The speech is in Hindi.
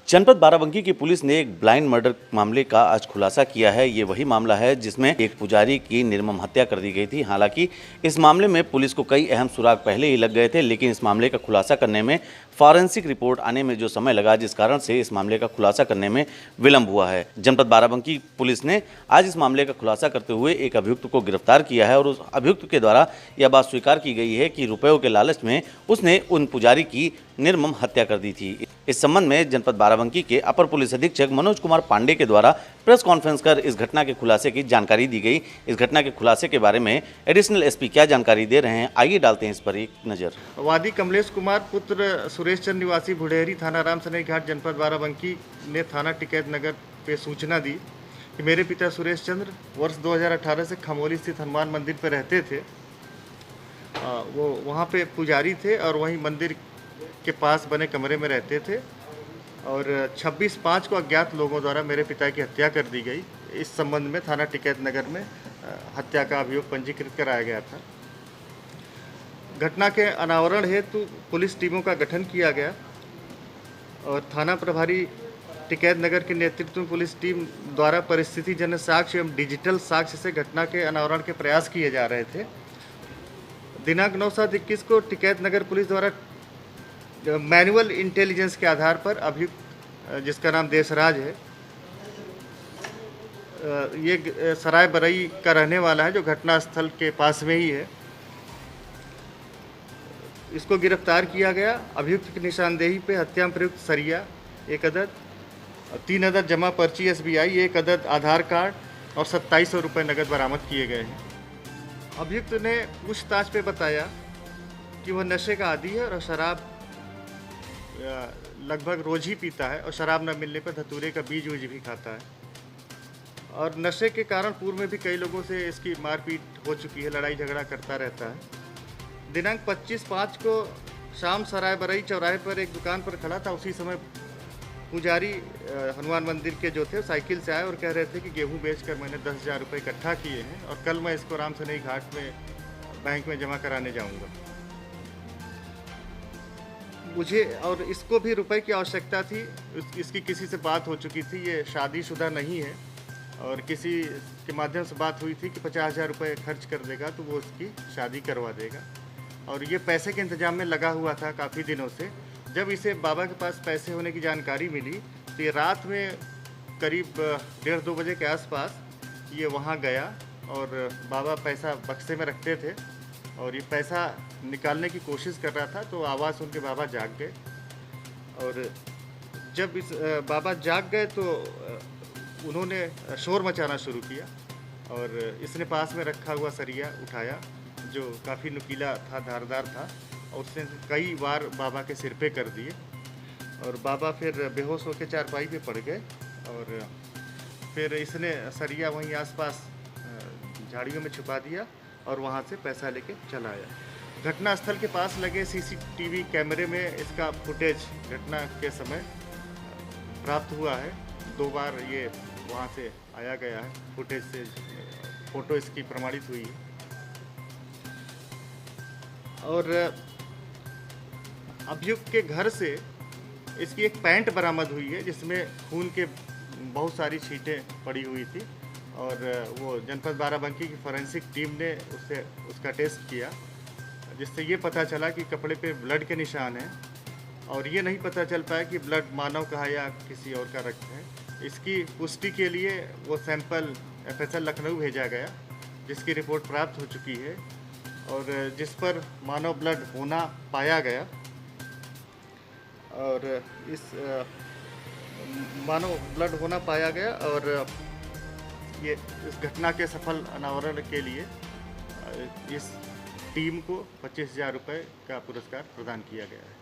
जनपद बाराबंकी की पुलिस ने एक ब्लाइंड मर्डर मामले का आज खुलासा किया है। ये वही मामला है जिसमें एक पुजारी की निर्मम हत्या कर दी गई थी। हालांकि इस मामले में पुलिस को कई अहम सुराग पहले ही लग गए थे, लेकिन इस मामले का खुलासा करने में फॉरेंसिक रिपोर्ट आने में जो समय लगा, जिस कारण से इस मामले का खुलासा करने में विलंब हुआ है। जनपद बाराबंकी पुलिस ने आज इस मामले का खुलासा करते हुए एक अभियुक्त को गिरफ्तार किया है और उस अभियुक्त के द्वारा यह बात स्वीकार की गई है कि रुपयों के लालच में उसने उन पुजारी की निर्मम हत्या कर दी थी। इस संबंध में जनपद बाराबंकी के अपर पुलिस अधीक्षक मनोज कुमार पांडे के द्वारा प्रेस कॉन्फ्रेंस कर इस घटना के खुलासे की जानकारी दी गई। इस घटना के खुलासे के बारे में एडिशनल एसपी क्या जानकारी दे रहे हैं, आइए डालते हैं इस पर एक नजर। वादी कमलेश कुमार पुत्र सुरेश चंद्र निवासी भुडेहरी थाना राम सनई घाट जनपद बाराबंकी ने थाना टिकैत नगर पे सूचना दी कि मेरे पिता सुरेश चंद्र वर्ष 2018 से खमोली स्थित हनुमान मंदिर पर रहते थे। वो वहाँ पे पुजारी थे और वहीं मंदिर के पास बने कमरे में रहते थे और 26/5 को अज्ञात लोगों द्वारा मेरे पिता की हत्या कर दी गई। इस संबंध में थाना टिकैत नगर में हत्या का अभियोग पंजीकृत कराया गया था। घटना के अनावरण हेतु पुलिस टीमों का गठन किया गया और थाना प्रभारी टिकैत नगर के नेतृत्व में पुलिस टीम द्वारा परिस्थितिजन्य साक्ष्य एवं डिजिटल साक्ष्य से घटना के अनावरण के प्रयास किए जा रहे थे। दिनांक 9/7/21 को टिकैत नगर पुलिस द्वारा मैनुअल इंटेलिजेंस के आधार पर अभियुक्त जिसका नाम देशराज है, ये सराय बरई का रहने वाला है जो घटना स्थल के पास में ही है, इसको गिरफ्तार किया गया। अभियुक्त की निशानदेही पे हत्या में प्रयुक्त सरिया 1 अदद, 3 अदद जमा पर्ची SBI, 1 अदद आधार कार्ड और 2700 रुपये नकद बरामद किए गए हैं। अभियुक्त ने पूछताछ पे बताया कि वह नशे का आदी है और शराब लगभग रोज ही पीता है और शराब न मिलने पर धतूरे का बीज उज भी खाता है और नशे के कारण पूर्व में भी कई लोगों से इसकी मारपीट हो चुकी है, लड़ाई झगड़ा करता रहता है। दिनांक 25/5 को शाम सराय बरई चौराहे पर एक दुकान पर खड़ा था। उसी समय पुजारी हनुमान मंदिर के जो थे साइकिल से आए और कह रहे थे कि गेहूं बेचकर मैंने 10,000 रुपये इकट्ठा किए हैं और कल मैं इसको राम सनई घाट में बैंक में जमा कराने जाऊंगा। मुझे और इसको भी रुपए की आवश्यकता थी। इसकी किसी से बात हो चुकी थी, ये शादीशुदा नहीं है और किसी के माध्यम से बात हुई थी कि 50,000 रुपये खर्च कर देगा तो वो उसकी शादी करवा देगा और ये पैसे के इंतजाम में लगा हुआ था काफ़ी दिनों से। जब इसे बाबा के पास पैसे होने की जानकारी मिली तो ये रात में करीब 1:30-2 बजे के आसपास ये वहाँ गया और बाबा पैसा बक्से में रखते थे और ये पैसा निकालने की कोशिश कर रहा था तो आवाज़ सुन के बाबा जाग गए और जब इस बाबा जाग गए तो उन्होंने शोर मचाना शुरू किया और इसने पास में रखा हुआ सरिया उठाया जो काफ़ी नुकीला था, धारदार था और उसने कई बार बाबा के सिर पे कर दिए और बाबा फिर बेहोश होकर चारपाई पे पड़ गए और फिर इसने सरिया वहीं आसपास झाड़ियों में छुपा दिया और वहाँ से पैसा लेके चला आया। घटना स्थल के पास लगे CCTV कैमरे में इसका फुटेज घटना के समय प्राप्त हुआ है। 2 बार ये वहाँ से आया गया है, फुटेज से फोटो इसकी प्रमाणित हुई है और अभियुक्त के घर से इसकी एक पैंट बरामद हुई है जिसमें खून के बहुत सारी छींटें पड़ी हुई थी और वो जनपद बाराबंकी की फॉरेंसिक टीम ने उसका टेस्ट किया जिससे ये पता चला कि कपड़े पे ब्लड के निशान हैं और ये नहीं पता चल पाया कि ब्लड मानव का है या किसी और का रक्त है। इसकी पुष्टि के लिए वो सैंपल FSL लखनऊ भेजा गया जिसकी रिपोर्ट प्राप्त हो चुकी है और जिस पर मानव ब्लड होना पाया गया और मानव ब्लड होना पाया गया और ये इस घटना के सफल अनावरण के लिए इस टीम को 25,000 रुपये का पुरस्कार प्रदान किया गया है।